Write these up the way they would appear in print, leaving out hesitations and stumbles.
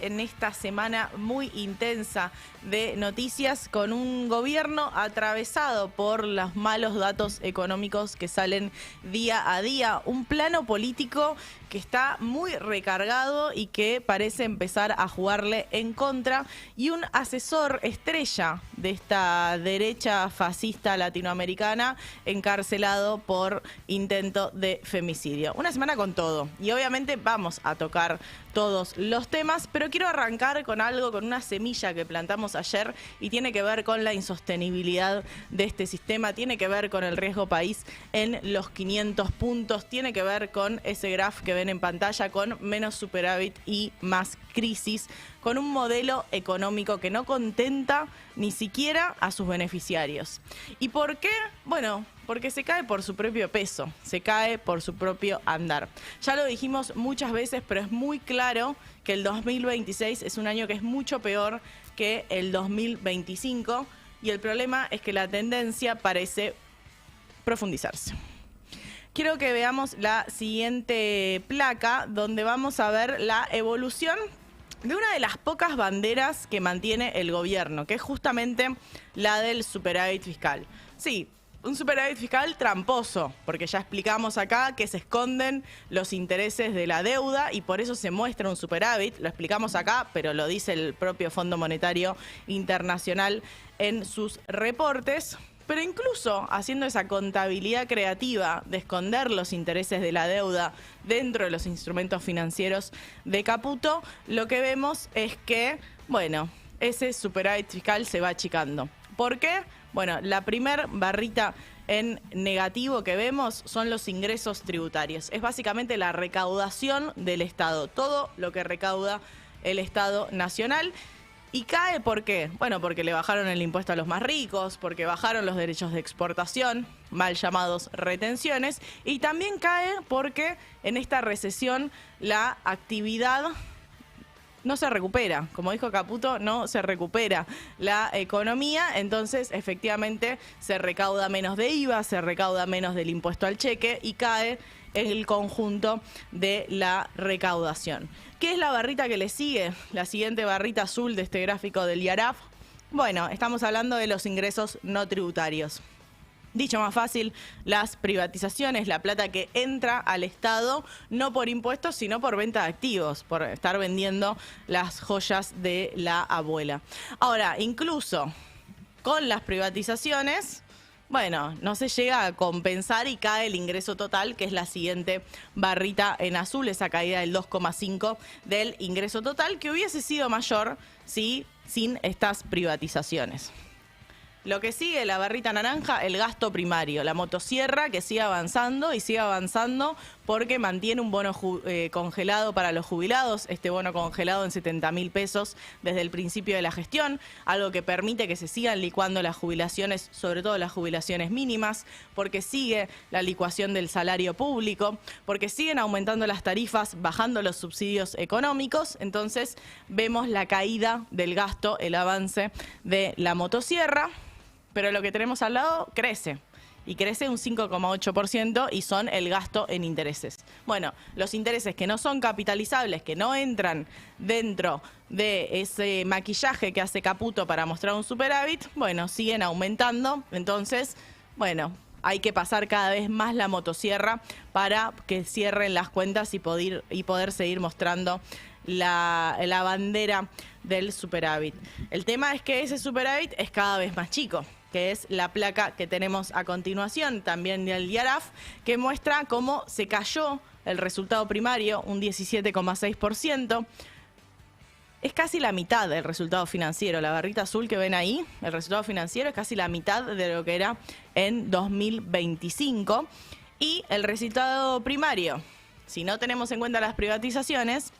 En esta semana muy intensa de noticias, con un gobierno atravesado por los malos datos económicos que salen día a día, un plano político que está muy recargado y que parece empezar a jugarle en contra, y un asesor estrella de esta derecha fascista latinoamericana encarcelado por intento de femicidio. Una semana con todo, y obviamente vamos a tocar todos los temas, pero quiero arrancar con algo, con una semilla que plantamos ayer, y tiene que ver con la insostenibilidad de este sistema, tiene que ver con el riesgo país en los 500 puntos, tiene que ver con ese graph que ven en pantalla, con menos superávit y más crisis, con un modelo económico que no contenta ni siquiera a sus beneficiarios. ¿Y por qué? Bueno, porque se cae por su propio peso, se cae por su propio andar. Ya lo dijimos muchas veces, pero es muy claro que el 2026 es un año que es mucho peor que el 2025, y el problema es que la tendencia parece profundizarse. Quiero que veamos la siguiente placa, donde vamos a ver la evolución de una de las pocas banderas que mantiene el gobierno, que es justamente la del superávit fiscal. Sí, un superávit fiscal tramposo, porque ya explicamos acá que se esconden los intereses de la deuda y por eso se muestra un superávit. Lo explicamos acá, pero lo dice el propio Fondo Monetario Internacional en sus reportes. Pero incluso haciendo esa contabilidad creativa de esconder los intereses de la deuda dentro de los instrumentos financieros de Caputo, lo que vemos es que, bueno, ese superávit fiscal se va achicando. ¿Por qué? Bueno, la primer barrita en negativo que vemos son los ingresos tributarios. Es básicamente la recaudación del Estado, todo lo que recauda el Estado nacional. ¿Y cae por qué? Bueno, porque le bajaron el impuesto a los más ricos, porque bajaron los derechos de exportación, mal llamados retenciones, y también cae porque en esta recesión la actividad no se recupera. Como dijo Caputo, no se recupera la economía, entonces efectivamente se recauda menos de IVA, se recauda menos del impuesto al cheque y cae el conjunto de la recaudación. ¿Qué es la barrita que le sigue? La siguiente barrita azul de este gráfico del IARAF. Bueno, estamos hablando de los ingresos no tributarios. Dicho más fácil, las privatizaciones, la plata que entra al Estado, no por impuestos, sino por venta de activos, por estar vendiendo las joyas de la abuela. Ahora, incluso con las privatizaciones, bueno, no se llega a compensar y cae el ingreso total, que es la siguiente barrita en azul, esa caída del 2,5 del ingreso total, que hubiese sido mayor si sin estas privatizaciones. Lo que sigue, la barrita naranja, el gasto primario, la motosierra que sigue avanzando y sigue avanzando porque mantiene un bono congelado para los jubilados, este bono congelado en 70.000 pesos desde el principio de la gestión, algo que permite que se sigan licuando las jubilaciones, sobre todo las jubilaciones mínimas, porque sigue la licuación del salario público, porque siguen aumentando las tarifas, bajando los subsidios económicos. Entonces vemos la caída del gasto, el avance de la motosierra. Pero lo que tenemos al lado crece, y crece un 5,8% y son el gasto en intereses. Bueno, los intereses que no son capitalizables, que no entran dentro de ese maquillaje que hace Caputo para mostrar un superávit, bueno, siguen aumentando. Entonces, bueno, hay que pasar cada vez más la motosierra para que cierren las cuentas y poder seguir mostrando la bandera del superávit. El tema es que ese superávit es cada vez más chico, que es la placa que tenemos a continuación, también del IARAF, que muestra cómo se cayó el resultado primario, un 17,6%. Es casi la mitad del resultado financiero. La barrita azul que ven ahí, el resultado financiero es casi la mitad de lo que era en 2025. Y el resultado primario, si no tenemos en cuenta las privatizaciones,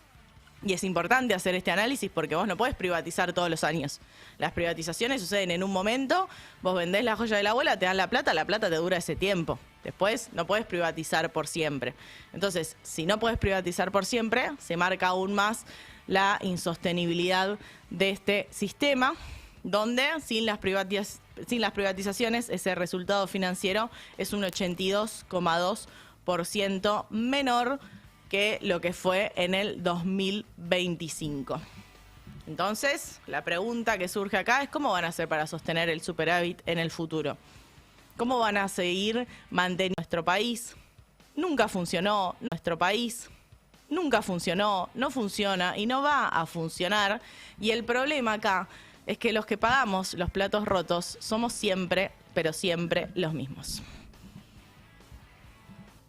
y es importante hacer este análisis porque vos no podés privatizar todos los años. Las privatizaciones suceden en un momento, vos vendés la joya de la abuela, te dan la plata te dura ese tiempo. Después no podés privatizar por siempre. Entonces, si no podés privatizar por siempre, se marca aún más la insostenibilidad de este sistema, donde sin las privatizaciones ese resultado financiero es un 82,2% menor que lo que fue en el 2025. Entonces, la pregunta que surge acá es cómo van a hacer para sostener el superávit en el futuro. ¿Cómo van a seguir manteniendo nuestro país? Nunca funcionó nuestro país. Nunca funcionó, no funciona y no va a funcionar. Y el problema acá es que los que pagamos los platos rotos somos siempre, pero siempre los mismos.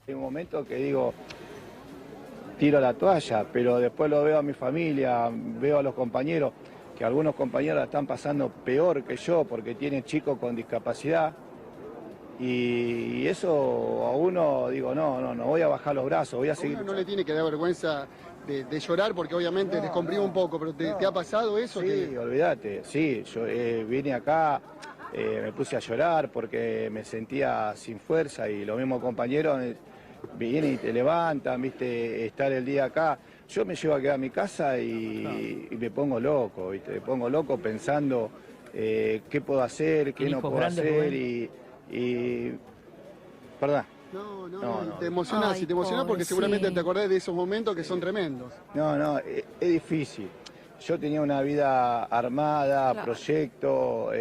Hay un momento que digo, tiro la toalla, pero después lo veo a mi familia, veo a los compañeros, que algunos compañeros la están pasando peor que yo porque tienen chicos con discapacidad. Y eso a uno digo, no voy a bajar los brazos, voy a seguir. A uno no le tiene que dar vergüenza de llorar porque obviamente descomprime un poco, pero ¿te ha pasado eso? Sí, olvídate, sí, yo vine acá, me puse a llorar porque me sentía sin fuerza y los mismos compañeros vienen y te levantan, viste, estar el día acá. Yo me llevo a quedar a mi casa y me pongo loco, viste, me pongo loco pensando qué puedo hacer, qué no puedo hacer perdón. No, te emocionás, y te emocionás porque seguramente te acordás de esos momentos que son tremendos. No, es difícil. Yo tenía una vida armada, claro. Proyecto,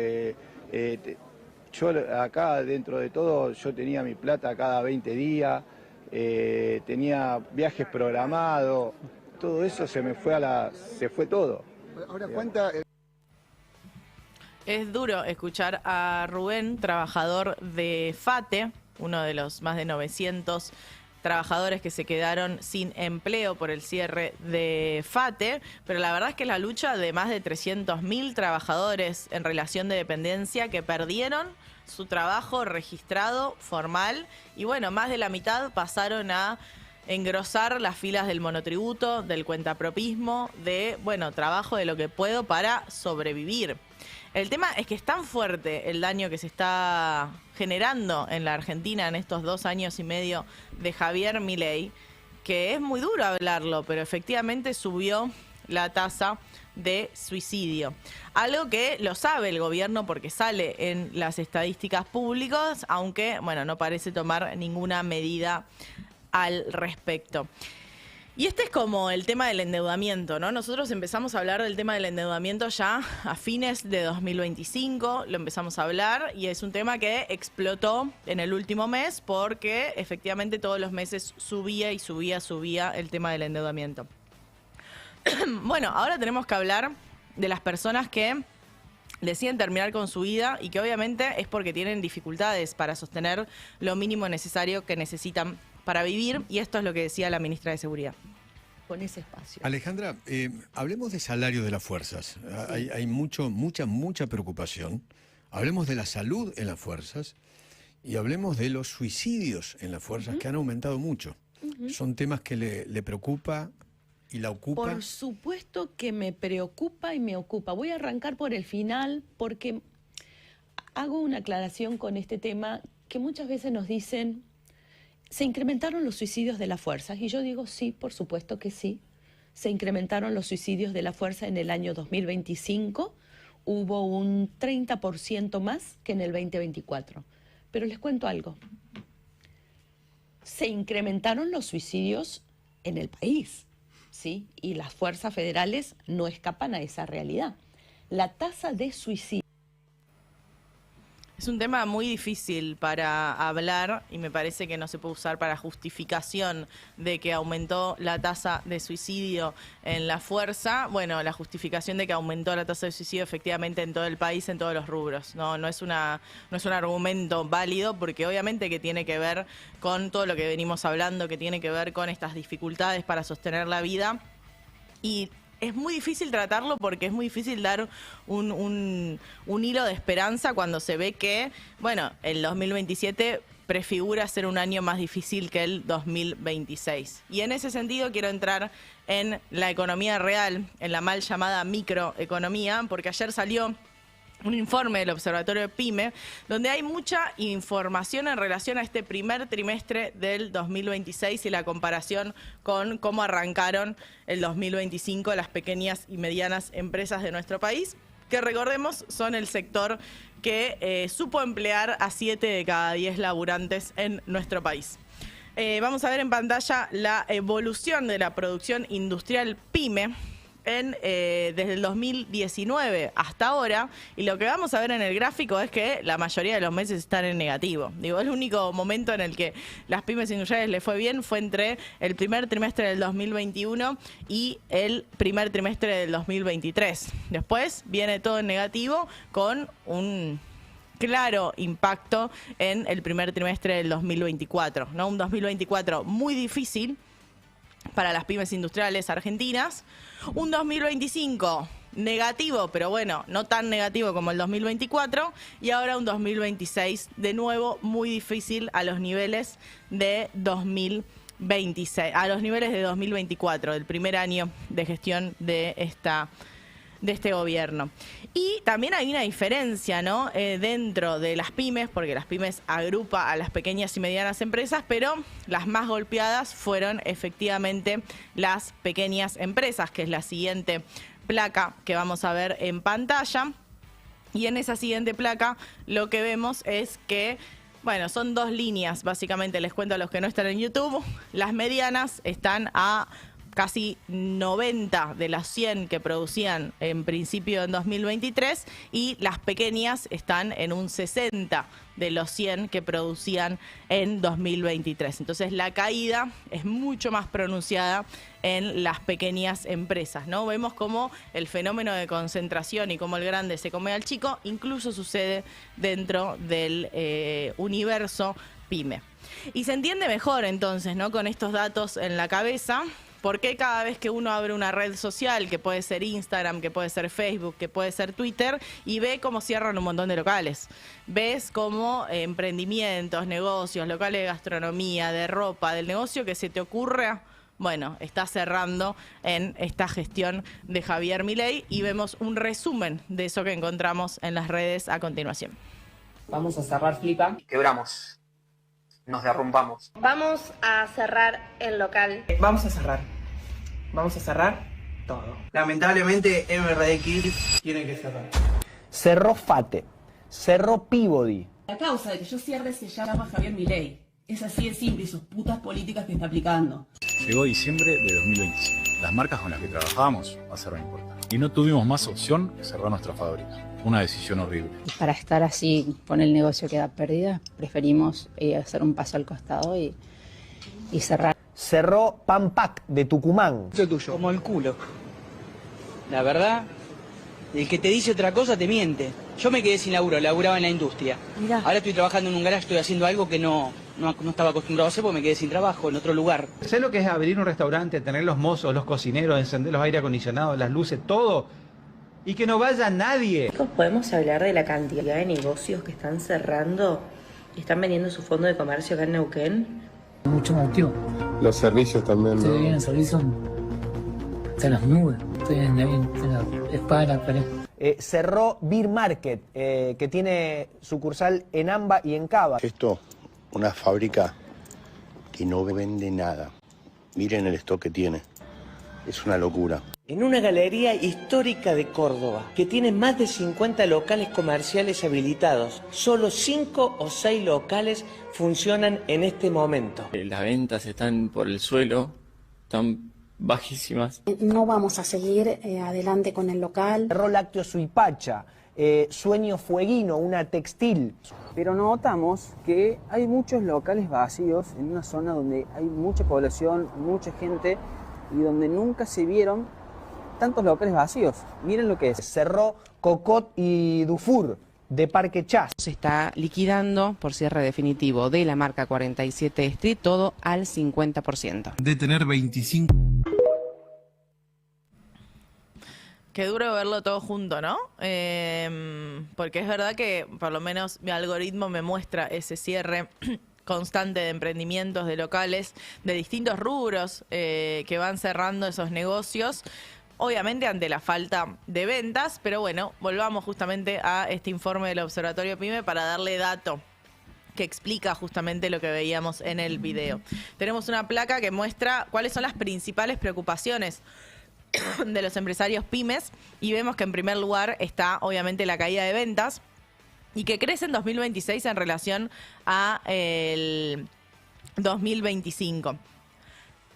yo acá dentro de todo, yo tenía mi plata cada 20 días, tenía viajes programados, todo eso se me fue se fue todo. Ahora cuenta... Es duro escuchar a Rubén, trabajador de FATE, uno de los más de 900 trabajadores que se quedaron sin empleo por el cierre de FATE, pero la verdad es que es la lucha de más de 300.000 trabajadores en relación de dependencia que perdieron su trabajo registrado, formal, y bueno, más de la mitad pasaron a engrosar las filas del monotributo, del cuentapropismo, de, bueno, trabajo de lo que puedo para sobrevivir. El tema es que es tan fuerte el daño que se está generando en la Argentina en estos 2 años y medio de Javier Milei, que es muy duro hablarlo, pero efectivamente subió la tasa de suicidio. Algo que lo sabe el gobierno porque sale en las estadísticas públicas, aunque, bueno, no parece tomar ninguna medida al respecto. Y este es como el tema del endeudamiento, ¿no? Nosotros empezamos a hablar del tema del endeudamiento ya a fines de 2025, lo empezamos a hablar y es un tema que explotó en el último mes porque efectivamente todos los meses subía el tema del endeudamiento. Bueno, ahora tenemos que hablar de las personas que deciden terminar con su vida y que obviamente es porque tienen dificultades para sostener lo mínimo necesario que necesitan para vivir, y esto es lo que decía la ministra de Seguridad. Con ese espacio. Alejandra, hablemos de salario de las fuerzas. Sí. Hay mucha preocupación. Hablemos de la salud en las fuerzas y hablemos de los suicidios en las fuerzas, que han aumentado mucho. Son temas que le preocupa y la ocupa. Por supuesto que me preocupa y me ocupa. Voy a arrancar por el final porque hago una aclaración con este tema que muchas veces nos dicen: ¿se incrementaron los suicidios de las fuerzas? Y yo digo sí, por supuesto que sí. Se incrementaron los suicidios de la fuerza en el año 2025. Hubo un 30% más que en el 2024. Pero les cuento algo. Se incrementaron los suicidios en el país, ¿sí? Y las fuerzas federales no escapan a esa realidad. La tasa de suicidio... Es un tema muy difícil para hablar y me parece que no se puede usar para justificación de que aumentó la tasa de suicidio en la fuerza. Bueno, la justificación de que aumentó la tasa de suicidio efectivamente en todo el país, en todos los rubros. No es un argumento válido porque obviamente que tiene que ver con todo lo que venimos hablando, que tiene que ver con estas dificultades para sostener la vida. Y es muy difícil tratarlo porque es muy difícil dar un hilo de esperanza cuando se ve que, bueno, el 2027 prefigura ser un año más difícil que el 2026. Y en ese sentido quiero entrar en la economía real, en la mal llamada microeconomía, porque ayer salió un informe del Observatorio de PYME, donde hay mucha información en relación a este primer trimestre del 2026 y la comparación con cómo arrancaron el 2025 las pequeñas y medianas empresas de nuestro país, que recordemos son el sector que supo emplear a 7 de cada 10 laburantes en nuestro país. Vamos a ver en pantalla la evolución de la producción industrial PYME desde el 2019 hasta ahora, y lo que vamos a ver en el gráfico es que la mayoría de los meses están en negativo. Digo, el único momento en el que las pymes industriales le fue bien fue entre el primer trimestre del 2021 y el primer trimestre del 2023. Después viene todo en negativo con un claro impacto en el primer trimestre del 2024, ¿no? Un 2024 muy difícil para las pymes industriales argentinas. Un 2025 negativo, pero bueno, no tan negativo como el 2024. Y ahora un 2026 de nuevo muy difícil a los niveles de 2026, a los niveles de 2024, del primer año de gestión de este gobierno. Y también hay una diferencia, ¿no? Dentro de las pymes, porque las pymes agrupa a las pequeñas y medianas empresas, pero las más golpeadas fueron efectivamente las pequeñas empresas, que es la siguiente placa que vamos a ver en pantalla. Y en esa siguiente placa lo que vemos es que, bueno, son dos líneas, básicamente les cuento a los que no están en YouTube. Las medianas están a casi 90 de las 100 que producían en principio en 2023 y las pequeñas están en un 60 de los 100 que producían en 2023. Entonces la caída es mucho más pronunciada en las pequeñas empresas, ¿no? Vemos cómo el fenómeno de concentración y cómo el grande se come al chico incluso sucede dentro del universo pyme. Y se entiende mejor entonces, ¿no? Con estos datos en la cabeza, porque cada vez que uno abre una red social, que puede ser Instagram, que puede ser Facebook, que puede ser Twitter, y ve cómo cierran un montón de locales. Ves cómo emprendimientos, negocios, locales de gastronomía, de ropa, del negocio que se te ocurra, bueno, está cerrando en esta gestión de Javier Milei, y vemos un resumen de eso que encontramos en las redes a continuación. Vamos a cerrar Flipa. Quebramos. Nos derrumbamos. Vamos a cerrar el local. Vamos a cerrar. Vamos a cerrar todo. Lamentablemente, MRX tiene que cerrar. Cerró FATE. Cerró Peabody. La causa de que yo cierre se llama Javier Milei. Es así de simple y sus putas políticas que está aplicando. Llegó diciembre de 2025. Las marcas con las que trabajábamos cerraron puertas. Y no tuvimos más opción que cerrar nuestra fábrica. Una decisión horrible. Y para estar así con el negocio queda perdida, preferimos hacer un paso al costado y cerrar. Cerró Pampac de Tucumán. Eso es tuyo. Como el culo. La verdad, el que te dice otra cosa te miente. Yo me quedé sin laburo, laburaba en la industria. Mirá. Ahora estoy trabajando en un garaje, estoy haciendo algo que no estaba acostumbrado a hacer porque me quedé sin trabajo en otro lugar. Sé lo que es abrir un restaurante, tener los mozos, los cocineros, encender los aire acondicionados, las luces, todo. Y que no vaya nadie. Chicos, ¿podemos hablar de la cantidad de negocios que están cerrando y están vendiendo su fondo de comercio acá en Neuquén? Mucho motivo. Los servicios también, ¿no? Se vienen servicios en las nubes, en la espada de la pared. Cerró Beer Market, que tiene sucursal en Amba y en Cava. Esto, una fábrica que no vende nada. Miren el stock que tiene. Es una locura. En una galería histórica de Córdoba, que tiene más de 50 locales comerciales habilitados. Solo 5 o 6 locales funcionan en este momento. Las ventas están por el suelo, están bajísimas. No vamos a seguir adelante con el local. Cerró Lácteo Suipacha, Sueño Fueguino, una textil. Pero notamos que hay muchos locales vacíos en una zona donde hay mucha población, mucha gente y donde nunca se vieron tantos locales vacíos. Miren lo que es. Cerró Cocot y Dufour de Parque Chas. Se está liquidando por cierre definitivo de la marca 47 Street, todo al 50%. De tener 25... Qué duro verlo todo junto, ¿no? Porque es verdad que por lo menos mi algoritmo me muestra ese cierre constante de emprendimientos, de locales, de distintos rubros que van cerrando esos negocios, obviamente ante la falta de ventas, pero bueno, volvamos justamente a este informe del Observatorio PYME para darle dato que explica justamente lo que veíamos en el video. Tenemos una placa que muestra cuáles son las principales preocupaciones de los empresarios pymes y vemos que en primer lugar está obviamente la caída de ventas y que crece en 2026 en relación a el 2025.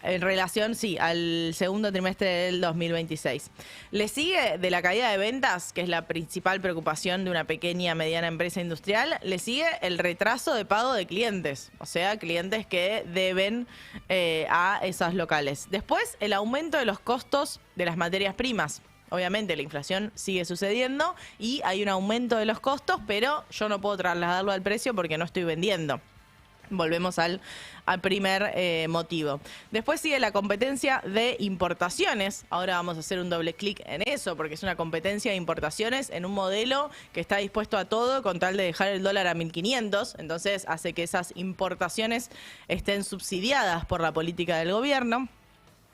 En relación, sí, al segundo trimestre del 2026. Le sigue de la caída de ventas, que es la principal preocupación de una pequeña, mediana empresa industrial, le sigue el retraso de pago de clientes, o sea, clientes que deben a esos locales. Después, el aumento de los costos de las materias primas. Obviamente la inflación sigue sucediendo y hay un aumento de los costos, pero yo no puedo trasladarlo al precio porque no estoy vendiendo. Volvemos al primer motivo. Después sigue la competencia de importaciones. Ahora vamos a hacer un doble clic en eso, porque es una competencia de importaciones en un modelo que está dispuesto a todo con tal de dejar el dólar a 1.500. Entonces hace que esas importaciones estén subsidiadas por la política del gobierno.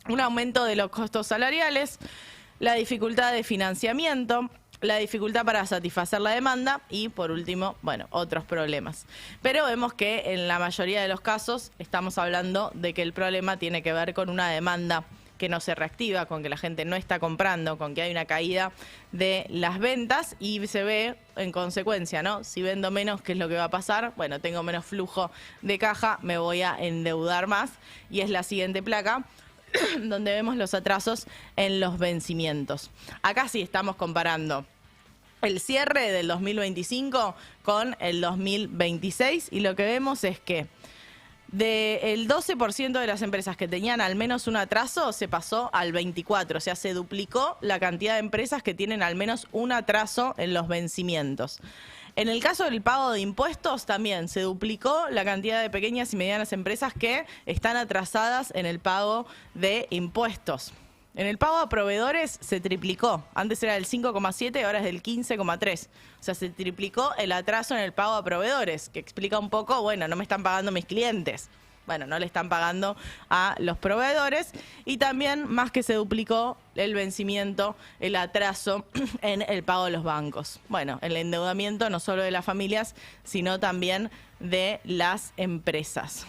Un aumento de los costos salariales, la dificultad de financiamiento, la dificultad para satisfacer la demanda y, por último, bueno, otros problemas. Pero vemos que en la mayoría de los casos estamos hablando de que el problema tiene que ver con una demanda que no se reactiva, con que la gente no está comprando, con que hay una caída de las ventas y se ve en consecuencia, ¿no? Si vendo menos, ¿qué es lo que va a pasar? Bueno, tengo menos flujo de caja, me voy a endeudar más y es la siguiente placa donde vemos los atrasos en los vencimientos. Acá sí estamos comparando el cierre del 2025 con el 2026 y lo que vemos es que del 12% de las empresas que tenían al menos un atraso se pasó al 24%, o sea, se duplicó la cantidad de empresas que tienen al menos un atraso en los vencimientos. En el caso del pago de impuestos también se duplicó la cantidad de pequeñas y medianas empresas que están atrasadas en el pago de impuestos. En el pago a proveedores se triplicó. Antes era del 5,7, ahora es del 15,3. O sea, se triplicó el atraso en el pago a proveedores, que explica un poco, bueno, no me están pagando mis clientes. Bueno, no le están pagando a los proveedores y también más que se duplicó el vencimiento, el atraso en el pago de los bancos. Bueno, el endeudamiento no solo de las familias, sino también de las empresas.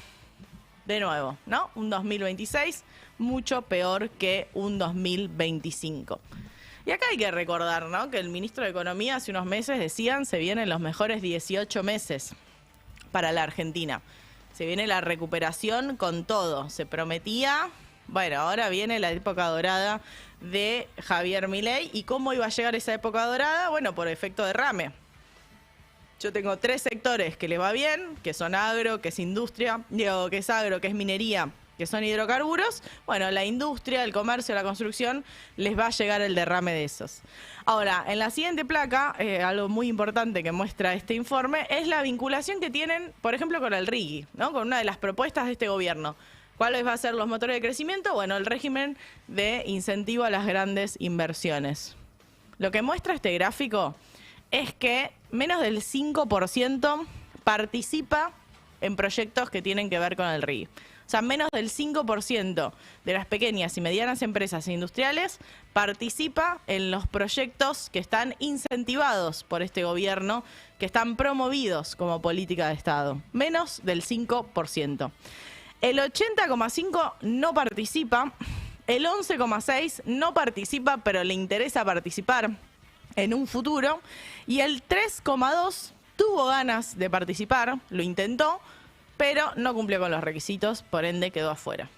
De nuevo, ¿no? Un 2026 mucho peor que un 2025. Y acá hay que recordar, ¿no?, que el ministro de Economía hace unos meses decían se vienen los mejores 18 meses para la Argentina. Se viene la recuperación con todo. Se prometía, bueno, ahora viene la época dorada de Javier Milei. ¿Y cómo iba a llegar esa época dorada? Bueno, por efecto derrame. Yo tengo 3 sectores que les va bien, que son agro, que es industria, digo, que es agro, que es minería, que son hidrocarburos. Bueno, la industria, el comercio, la construcción, les va a llegar el derrame de esos. Ahora, en la siguiente placa, algo muy importante que muestra este informe, es la vinculación que tienen, por ejemplo, con el RIGI, ¿no?, con una de las propuestas de este gobierno. ¿Cuáles van a ser los motores de crecimiento? Bueno, el régimen de incentivo a las grandes inversiones. Lo que muestra este gráfico es que menos del 5% participa en proyectos que tienen que ver con el RIGI. O sea, menos del 5% de las pequeñas y medianas empresas industriales participa en los proyectos que están incentivados por este gobierno, que están promovidos como política de Estado. Menos del 5%. El 80,5% no participa, el 11,6% no participa, pero le interesa participar en un futuro, y el 3,2% tuvo ganas de participar, lo intentó, pero no cumplió con los requisitos, por ende quedó afuera.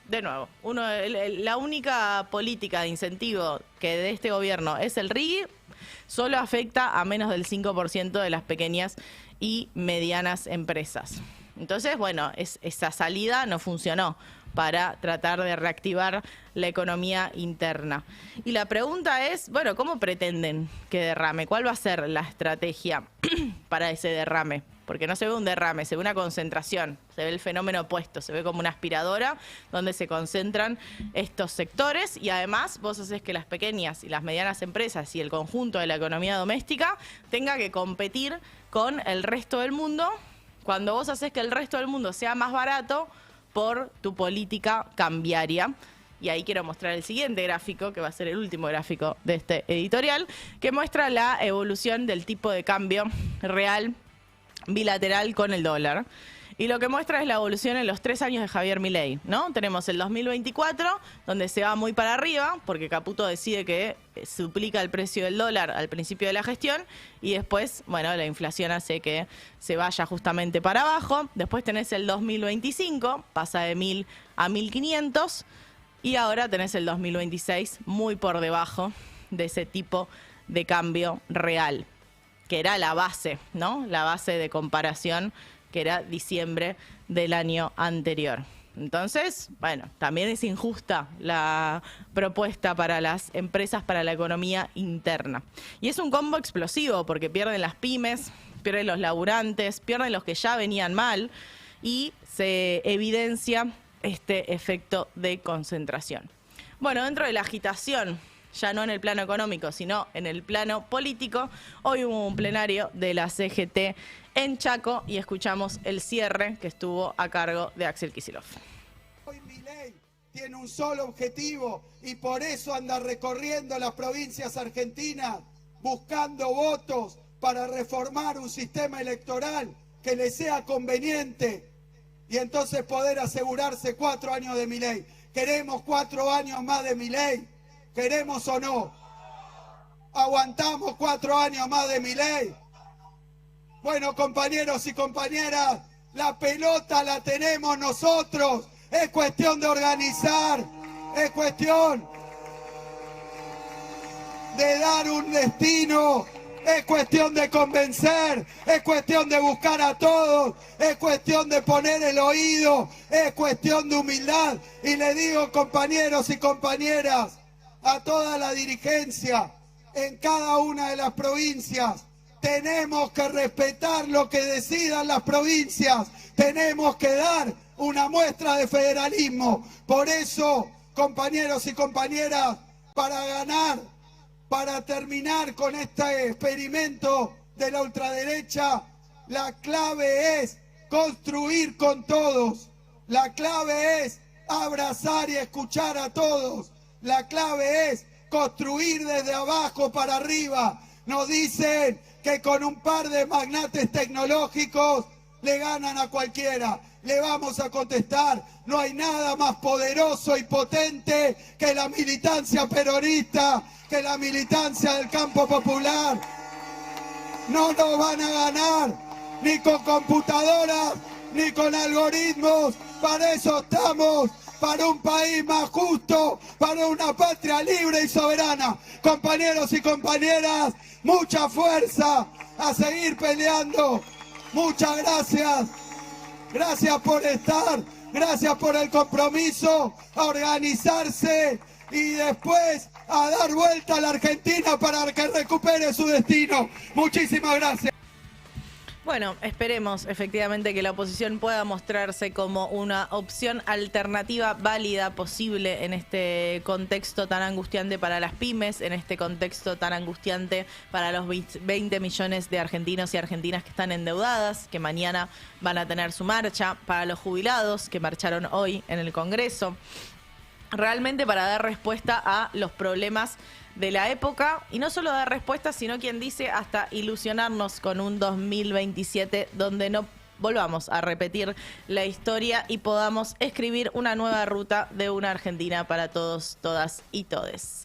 De nuevo, la única política de incentivo que de este gobierno es el RIGI, solo afecta a menos del 5% de las pequeñas y medianas empresas. Entonces, bueno, esa salida no funcionó para tratar de reactivar la economía interna. Y la pregunta es, bueno, ¿cómo pretenden que derrame? ¿Cuál va a ser la estrategia para ese derrame? Porque no se ve un derrame, se ve una concentración, se ve el fenómeno opuesto, se ve como una aspiradora donde se concentran estos sectores y además vos haces que las pequeñas y las medianas empresas y el conjunto de la economía doméstica tenga que competir con el resto del mundo, cuando vos haces que el resto del mundo sea más barato por tu política cambiaria. Y ahí quiero mostrar el siguiente gráfico, que va a ser el último gráfico de este editorial, que muestra la evolución del tipo de cambio real bilateral con el dólar. Y lo que muestra es la evolución en los 3 años de Javier Milei, ¿no? Tenemos el 2024, donde se va muy para arriba, porque Caputo decide que se duplica el precio del dólar al principio de la gestión, y después, bueno, la inflación hace que se vaya justamente para abajo. Después tenés el 2025, pasa de 1.000 a 1.500, y ahora tenés el 2026 muy por debajo de ese tipo de cambio real, que era la base, ¿no? La base de comparación, que era diciembre del año anterior. Entonces, bueno, también es injusta la propuesta para las empresas, para la economía interna. Y es un combo explosivo, porque pierden las pymes, pierden los laburantes, pierden los que ya venían mal, y se evidencia este efecto de concentración. Bueno, dentro de la agitación, ya no en el plano económico, sino en el plano político, hoy hubo un plenario de la CGT en Chaco y escuchamos el cierre que estuvo a cargo de Axel Kicillof. Hoy Milei tiene un solo objetivo y por eso anda recorriendo las provincias argentinas buscando votos para reformar un sistema electoral que le sea conveniente y entonces poder asegurarse 4 años de Milei. ¿Queremos 4 años más de Milei? ¿Queremos o no? ¿Aguantamos 4 años más de Milei? Bueno, compañeros y compañeras, la pelota la tenemos nosotros. Es cuestión de organizar, es cuestión de dar un destino, es cuestión de convencer, es cuestión de buscar a todos, es cuestión de poner el oído, es cuestión de humildad. Y le digo, compañeros y compañeras, a toda la dirigencia en cada una de las provincias, tenemos que respetar lo que decidan las provincias, tenemos que dar una muestra de federalismo. Por eso, compañeros y compañeras, para ganar, para terminar con este experimento de la ultraderecha, la clave es construir con todos, la clave es abrazar y escuchar a todos, la clave es construir desde abajo para arriba. Nos dicen que con un par de magnates tecnológicos le ganan a cualquiera. Le vamos a contestar, no hay nada más poderoso y potente que la militancia peronista, que la militancia del campo popular. No nos van a ganar, ni con computadoras, ni con algoritmos. Para eso estamos, para un país más justo, para una patria libre y soberana. Compañeros y compañeras, mucha fuerza, a seguir peleando. Muchas gracias. Gracias por estar, gracias por el compromiso, a organizarse y después a dar vuelta a la Argentina para que recupere su destino. Muchísimas gracias. Bueno, esperemos efectivamente que la oposición pueda mostrarse como una opción alternativa válida, posible en este contexto tan angustiante para las pymes, en este contexto tan angustiante para los 20 millones de argentinos y argentinas que están endeudadas, que mañana van a tener su marcha, para los jubilados que marcharon hoy en el Congreso. Realmente para dar respuesta a los problemas de la época, y no solo dar respuesta, sino quien dice hasta ilusionarnos con un 2027 donde no volvamos a repetir la historia y podamos escribir una nueva ruta de una Argentina para todos, todas y todes.